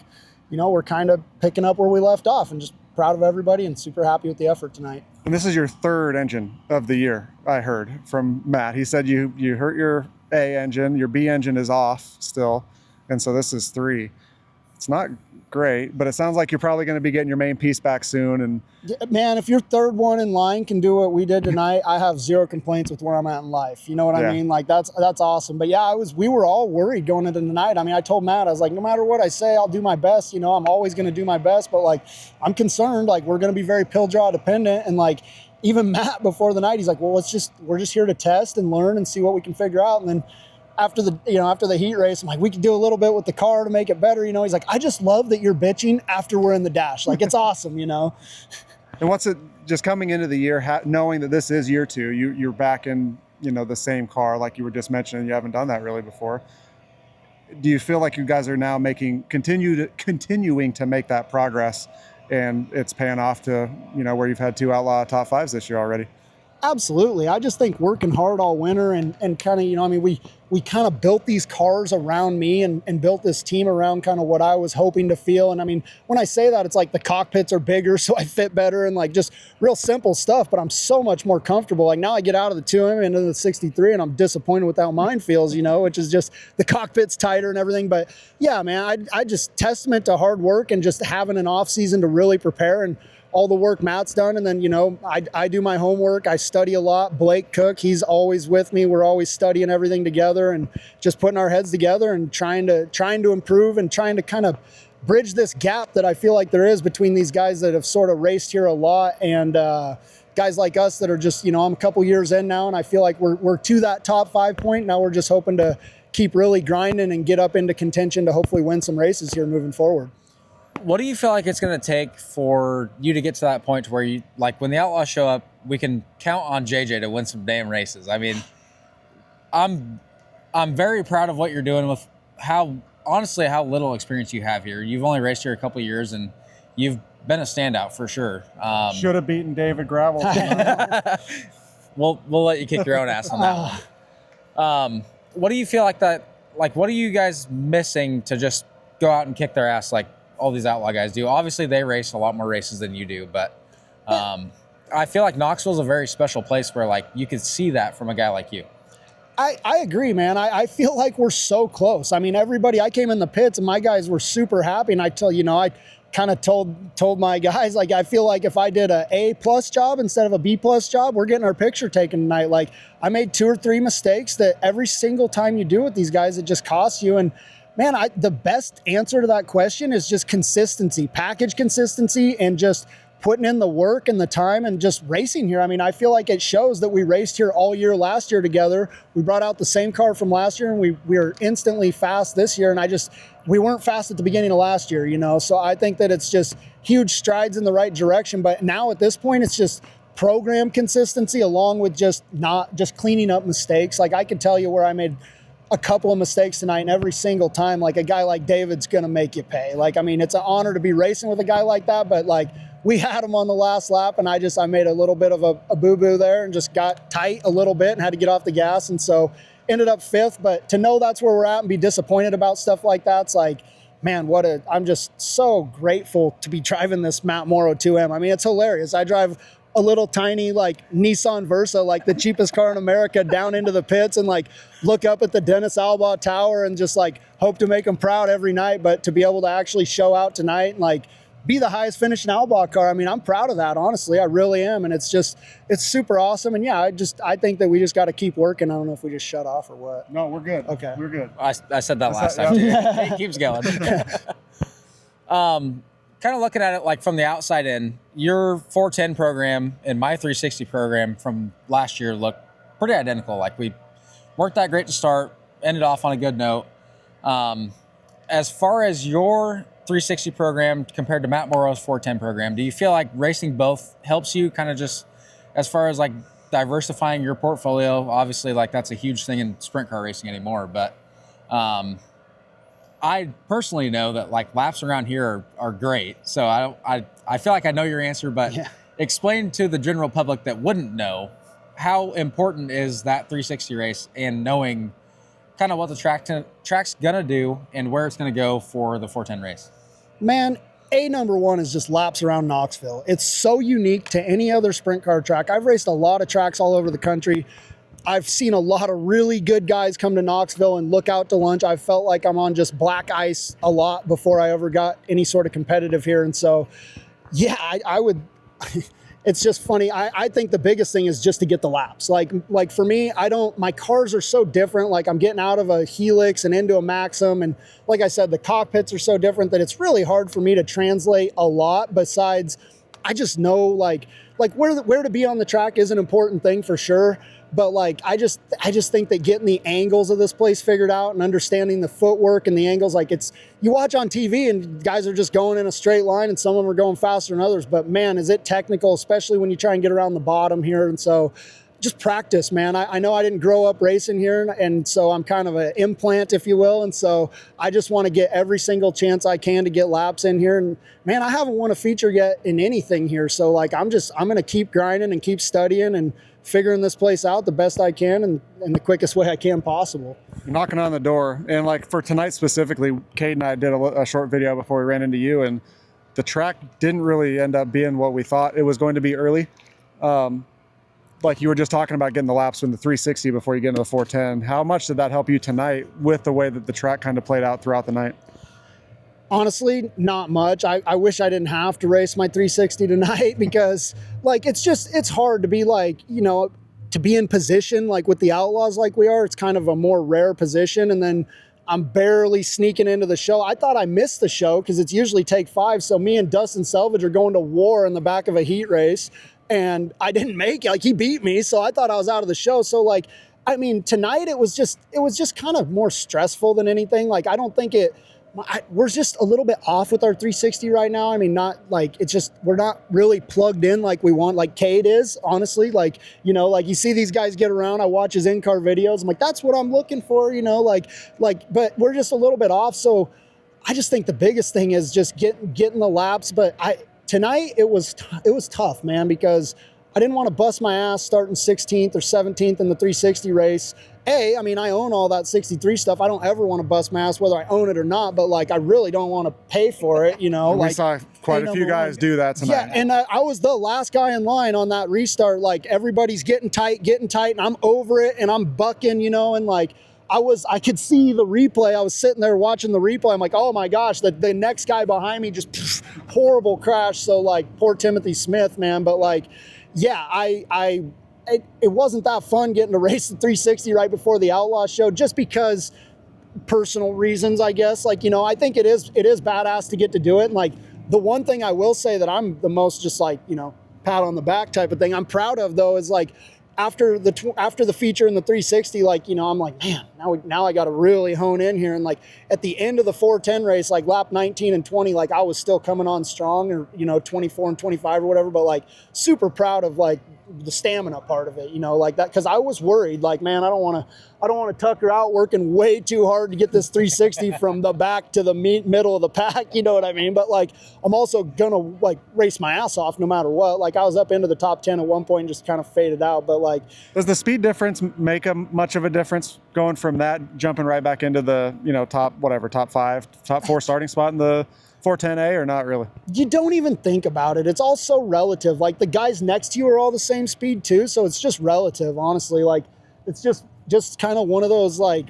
you know, we're kind of picking up where we left off, and just proud of everybody and super happy with the effort tonight. And this is your third engine of the year, I heard from Matt. He said you hurt your A engine, your B engine is off still, and so this is 3. It's not great, but it sounds like you're probably going to be getting your main piece back soon. And yeah, man, if your third one in line can do what we did tonight, I have zero complaints with where I'm at in life. You know what I mean? Like that's awesome. But yeah, we were all worried going into tonight. I mean, I told Matt, I was like, no matter what I say, I'll do my best. You know, I'm always going to do my best, but like, I'm concerned, like we're going to be very pill draw dependent. And like, even Matt before the night, he's like, well, we're just here to test and learn and see what we can figure out. And then after the heat race, I'm like, we could do a little bit with the car to make it better. You know, he's like, I just love that you're bitching after we're in the dash. Like, it's awesome, you know? And what's it just coming into the year, knowing that this is year 2, you're back in, you know, the same car, like you were just mentioning, you haven't done that really before. Do you feel like you guys are now continuing to make that progress, and it's paying off to, you know, where you've had 2 outlaw top 5s this year already? Absolutely. I just think working hard all winter and kind of, you know, I mean, we kind of built these cars around me and built this team around kind of what I was hoping to feel. And I mean, when I say that, it's like the cockpits are bigger, so I fit better, and like just real simple stuff, but I'm so much more comfortable. Like now I get out of the 2M into the 63 and I'm disappointed with how mine feels, you know, which is just the cockpit's tighter and everything. But yeah, man, I just testament to hard work and just having an off season to really prepare, and all the work Matt's done. And then, you know, I do my homework. I study a lot. Blake Cook, he's always with me. We're always studying everything together and just putting our heads together and trying to improve and trying to kind of bridge this gap that I feel like there is between these guys that have sort of raced here a lot and guys like us that are just, you know, I'm a couple years in now, and I feel like we're to that top 5 point. Now we're just hoping to keep really grinding and get up into contention to hopefully win some races here moving forward. What do you feel like it's going to take for you to get to that point where you, like when the Outlaws show up, we can count on JJ to win some damn races? I mean, I'm very proud of what you're doing with how little experience you have here. You've only raced here a couple of years, and you've been a standout for sure. Should have beaten David Gravel. We'll let you kick your own ass on that one. What do you feel like that? Like, what are you guys missing to just go out and kick their ass like all these outlaw guys do? Obviously, they race a lot more races than you do, but I feel like Knoxville's a very special place where like you could see that from a guy like you. I agree, man. I feel like we're so close. I mean, I came in the pits and my guys were super happy, and I kind of told my guys, like, I feel like if I did a A+ job instead of a B+ job, we're getting our picture taken tonight. Like, I made 2 or 3 mistakes that every single time you do with these guys, it just costs you. And man, the best answer to that question is just consistency, package consistency, and just putting in the work and the time and just racing here. I mean, I feel like it shows that we raced here all year last year together. We brought out the same car from last year, and we were instantly fast this year. And we weren't fast at the beginning of last year, you know? So I think that it's just huge strides in the right direction. But now at this point, it's just program consistency along with just cleaning up mistakes. Like, I can tell you where I made a couple of mistakes tonight, and every single time, like, a guy like David's going to make you pay. Like, I mean, it's an honor to be racing with a guy like that, but like, we had him on the last lap, and I made a little bit of a boo-boo there and just got tight a little bit and had to get off the gas. And so ended up 5th, but to know that's where we're at and be disappointed about stuff like that's like, man, I'm just so grateful to be driving this Matt Moro 2M. I mean, it's hilarious. I drive a little tiny like Nissan Versa, like the cheapest car in America, down into the pits and like look up at the Dennis Albaugh Tower and just like hope to make him proud every night. But to be able to actually show out tonight and like be the highest finishing Albaugh car, I mean, I'm proud of that, honestly. I really am. And it's super awesome. And yeah, I think that we just got to keep working. I don't know if we just shut off or what. No, we're good. Okay. We're good. I said that last time too. It keeps going. Kind of looking at it like from the outside in, your 410 program and my 360 program from last year look pretty identical. Like, we weren't that great to start, ended off on a good note. As far as your 360 program compared to Matt Moro's 410 program, do you feel like racing both helps you kind of just as far as like diversifying your portfolio? Obviously, like, that's a huge thing in sprint car racing anymore, but I personally know that like laps around here are great. So I feel like I know your answer, but explain to the general public that wouldn't know, how important is that 360 race and knowing kind of what the track's gonna do and where it's gonna go for the 410 race? Man, number one is just laps around Knoxville. It's so unique to any other sprint car track. I've raced a lot of tracks all over the country. I've seen a lot of really good guys come to Knoxville and look out to lunch. I felt like I'm on just black ice a lot before I ever got any sort of competitive here. And so, yeah, I would, it's just funny. I think the biggest thing is just to get the laps. Like for me, my cars are so different. Like I'm getting out of a Helix and into a Maxim. And like I said, the cockpits are so different that it's really hard for me to translate a lot. Besides, I just know like where to be on the track is an important thing for sure. But like, I just think that getting the angles of this place figured out and understanding the footwork and the angles, like you watch on TV and guys are just going in a straight line and some of them are going faster than others. But man, is it technical, especially when you try and get around the bottom here. And so just practice, man. I know I didn't grow up racing here, and so I'm kind of an implant, if you will. And so I just want to get every single chance I can to get laps in here. And man, I haven't won a feature yet in anything here. So like, I'm going to keep grinding and keep studying and figuring this place out the best I can and in the quickest way I can possible. You're knocking on the door. And like for tonight specifically, Kade and I did a short video before we ran into you, and the track didn't really end up being what we thought it was going to be early. Like you were just talking about getting the laps in the 360 before you get into the 410. How much did that help you tonight with the way that the track kind of played out throughout the night? Honestly, not much. I wish I didn't have to race my 360 tonight because like, it's hard to be like, to be in position, like with the Outlaws like we are, it's kind of a more rare position. And then I'm barely sneaking into the show. I thought I missed the show because it's usually take 5. So me and Dustin Selvage are going to war in the back of a heat race and I didn't make it. Like he beat me. So I thought I was out of the show. So like, I mean, tonight it was just kind of more stressful than anything. Like, I don't think we're just a little bit off with our 360 right now. I mean, not like, it's just, we're not really plugged in like we want, like Kade is, honestly. Like, like you see these guys get around, I watch his in-car videos. I'm like, that's what I'm looking for, but we're just a little bit off. So I just think the biggest thing is just getting the laps. But tonight it was tough, man, because I didn't want to bust my ass starting 16th or 17th in the 360 race. I mean, I own all that 63 stuff. I don't ever want to bust my ass whether I own it or not, but like, I really don't want to pay for it, We saw quite a few guys do that tonight. Yeah, and I was the last guy in line on that restart. Like, everybody's getting tight, and I'm over it, and I'm bucking, and like, I could see the replay. I was sitting there watching the replay. I'm like, oh my gosh, the next guy behind me just horrible crash. So like, poor Timothy Smith, man. But like, yeah, it wasn't that fun getting to race the 360 right before the Outlaw show, just because personal reasons, I guess. Like, I think it is badass to get to do it. And like, the one thing I will say that I'm the most just like, pat on the back type of thing I'm proud of though, is like, after the feature in the 360, like, I'm like, man, now I got to really hone in here. And like, at the end of the 410 race, like lap 19 and 20, like I was still coming on strong, or, 24 and 25 or whatever, but like super proud of like the stamina part of it, like that. Cause I was worried, like, man, I don't want to tucker out working way too hard to get this 360 from the back to the middle of the pack. You know what I mean? But like, I'm also gonna like race my ass off no matter what. Like, I was up into the top 10 at one point and just kind of faded out. But like, does the speed difference make much of a difference going from that, jumping right back into the, top 5, top 4 starting spot in the 410A, or not really? You don't even think about it. It's all so relative. Like, the guys next to you are all the same speed too. So it's just relative, honestly. Like, it's just kind of one of those, like,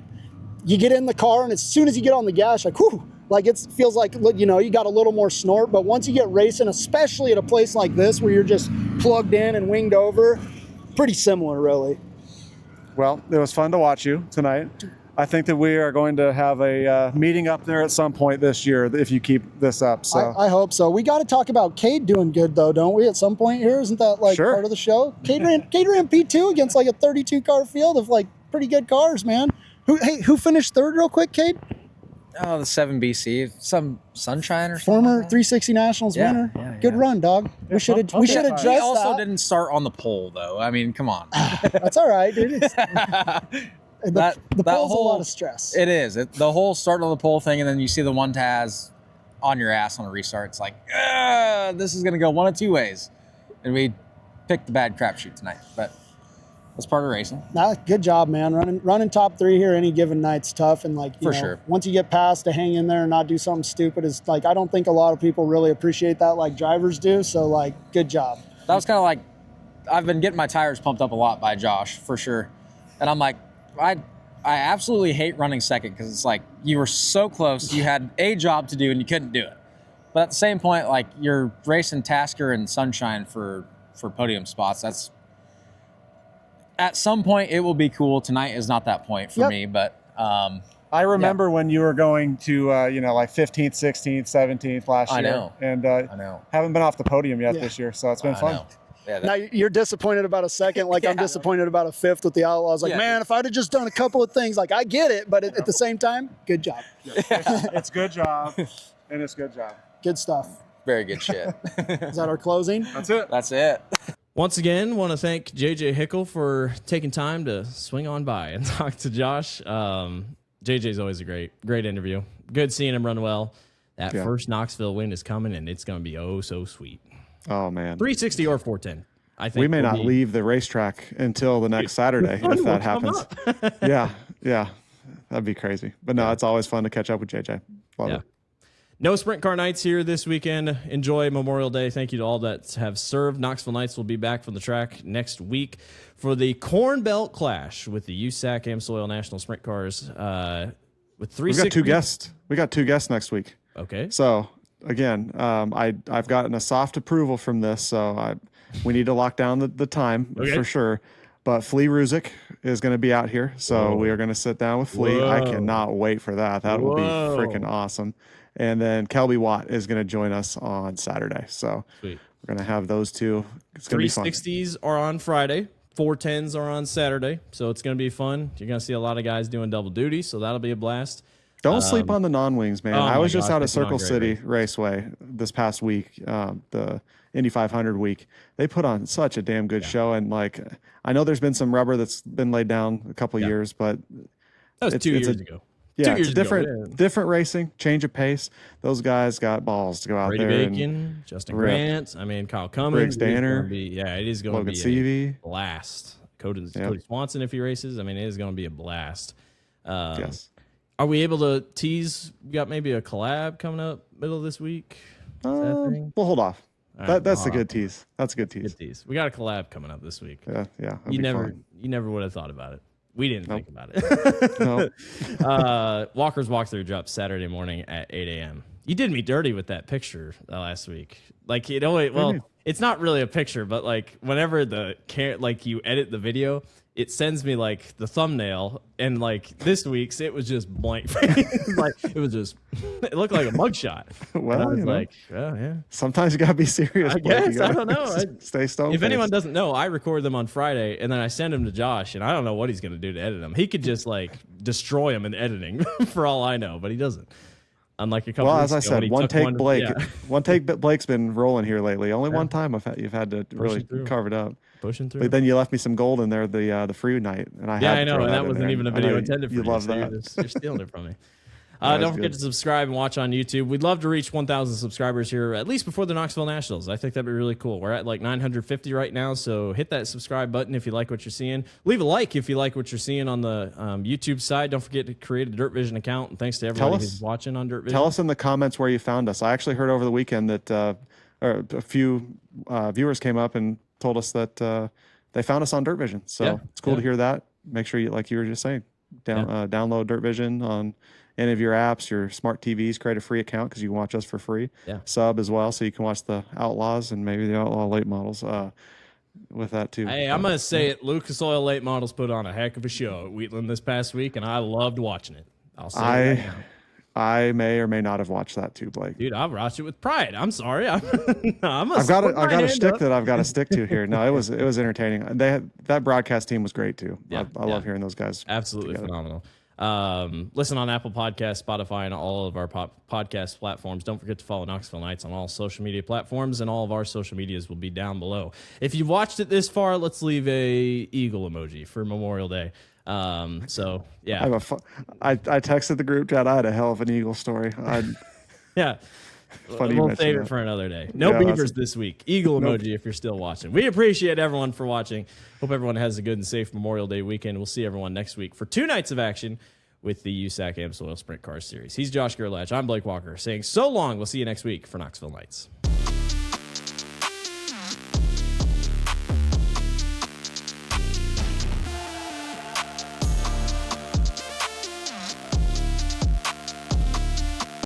you get in the car and as soon as you get on the gas, like, whew, like it feels like, you got a little more snort. But once you get racing, especially at a place like this where you're just plugged in and winged over, pretty similar, really. Well, it was fun to watch you tonight. I think that we are going to have a meeting up there at some point this year if you keep this up. So I hope so. We got to talk about Kade doing good though, don't we? At some point here, isn't that like sure. Part of the show? Kade ran P2 against like a 32 car field of like pretty good cars, man. Who finished third real quick, Kade? Oh, the 7BC, some Sunshine or something. Former 360 Nationals winner. Yeah, good run, dog. We should address that. He also didn't start on the pole though. I mean, come on. That's all right, dude. The pole's whole, a lot of stress. It is. The whole starting on the pole thing, and then you see the one Taz on your ass on a restart. It's like, this is going to go one of two ways. And we picked the bad crapshoot tonight, but that's part of racing. Nah, good job, man. Running top 3 here any given night's tough, and like you know, sure. once you get past to hang in there and not do something stupid is like I don't think a lot of people really appreciate that like drivers do. So like, good job. That was kind of like I've been getting my tires pumped up a lot by Josh for sure, and I'm like I absolutely hate running second because it's like you were so close, you had a job to do and you couldn't do it. But at the same point, like you're racing Tasker and Sunshine for podium spots. That's at some point it will be cool. Tonight is not that point for me, but I remember when you were going to like 15th, 16th, 17th last year. I know. And I know. Haven't been off the podium yet this year, so it's been fun. Know. Yeah, Now you're disappointed about a second, like I'm disappointed about a 5th with the Outlaws. Like, man, if I'd have just done a couple of things, like I get it, but at the same time, good job. It's good job, and it's good job. Good stuff. Very good shit. Is that our closing? That's it. That's it. Once again, want to thank JJ Hickle for taking time to swing on by and talk to Josh. JJ's always a great interview. Good seeing him run well. That first Knoxville win is coming, and it's going to be so sweet. Oh, man. 360 or 410. I think we may not leave the racetrack until the next Saturday if that happens. Yeah. That'd be crazy. But no, it's always fun to catch up with JJ. Love it. No sprint car nights here this weekend. Enjoy Memorial Day. Thank you to all that have served. Knoxville Nights will be back from the track next week for the Corn Belt Clash with the USAC AmSoil National Sprint Cars. With 360. We've got 2 guests. We got 2 guests next week. Okay. So again, I've gotten a soft approval from this, so we need to lock down the time for sure. But Flea Ruzick is going to be out here, so we are going to sit down with Flea. I cannot wait for that. That will be freaking awesome. And then Kelby Watt is going to join us on Saturday. So we're going to have those 2. It's going to be fun. 360s are on Friday. 410s are on Saturday. So it's going to be fun. You're going to see a lot of guys doing double duty, so that'll be a blast. Don't sleep on the non-wings, man. I was just out at Circle City Raceway this past week, the Indy 500 week. They put on such a damn good show. And like, I know there's been some rubber that's been laid down a couple years, but that was 2 years ago. Yeah, it's different racing, change of pace. Those guys got balls to go out Brady there. Bacon, Justin Grant, Kyle Cummins. Briggs Danner. It is going to be a blast. Cody Swanson, if he races, it is going to be a blast. Yes. Are we able to tease? We got maybe a collab coming up middle of this week? We'll hold off. That's a good tease. That's a good tease. Good tease. We got a collab coming up this week. Yeah. You never would have thought about it. We didn't think about it. Walker's walkthrough drops Saturday morning at 8 a.m. You did me dirty with that picture last week. Like it's not really a picture, but like whenever you edit the video, it sends me like the thumbnail, and like this week's it was just blank. It looked like a mugshot. Well, I was like, oh yeah. Sometimes you gotta be serious. I guess I don't know. Stay stoned. If anyone doesn't know, I record them on Friday, and then I send them to Josh, and I don't know what he's gonna do to edit them. He could just like destroy them in editing, for all I know, but he doesn't. Unlike a couple. Well, as I said, one take Blake. One take Blake's been rolling here lately. Only one time you've had to really carve it up. Pushing through. But then you left me some gold in there, the free night, and I know, and that wasn't even a video intended for you. Love that. You're stealing it from me. Don't forget to subscribe and watch on YouTube. We'd love to reach 1,000 subscribers here, at least before the Knoxville Nationals. I think that'd be really cool. We're at like 950 right now, so hit that subscribe button if you like what you're seeing. Leave a like if you like what you're seeing on the YouTube side. Don't forget to create a Dirt Vision account, and thanks to everybody who's watching on Dirt Vision. Tell us in the comments where you found us. I actually heard over the weekend that a few viewers came up and told us that they found us on Dirt Vision. So it's cool to hear that. Make sure, like you were just saying, download Dirt Vision on any of your apps, your smart TVs, create a free account because you can watch us for free. Sub as well, so you can watch the Outlaws and maybe the Outlaw late models with that too. Hey, I'm going to say it. Lucas Oil late models put on a heck of a show at Wheatland this past week, and I loved watching it. I'll say it right now. I may or may not have watched that too, Blake. Dude, I'll watch it with pride. I'm sorry. I've got a shtick that I've got to stick to here. No, it was entertaining. That broadcast team was great too. I love hearing those guys. Absolutely phenomenal. Listen on Apple Podcasts, Spotify, and all of our podcast platforms. Don't forget to follow Knoxville Nights on all social media platforms, and all of our social medias will be down below. If you've watched it this far, let's leave a eagle emoji for Memorial Day. So yeah, I texted the group chat. I had a hell of an Eagle story. yeah. Funny you We'll mentioned save it that. for another day. No Yeah, beavers this week. Eagle emoji if you're still watching. We appreciate everyone for watching. Hope everyone has a good and safe Memorial Day weekend. We'll see everyone next week for 2 nights of action with the USAC AMSOIL Sprint Car Series. He's Josh Gerlach. I'm Blake Walker saying so long. We'll see you next week for Knoxville Nights.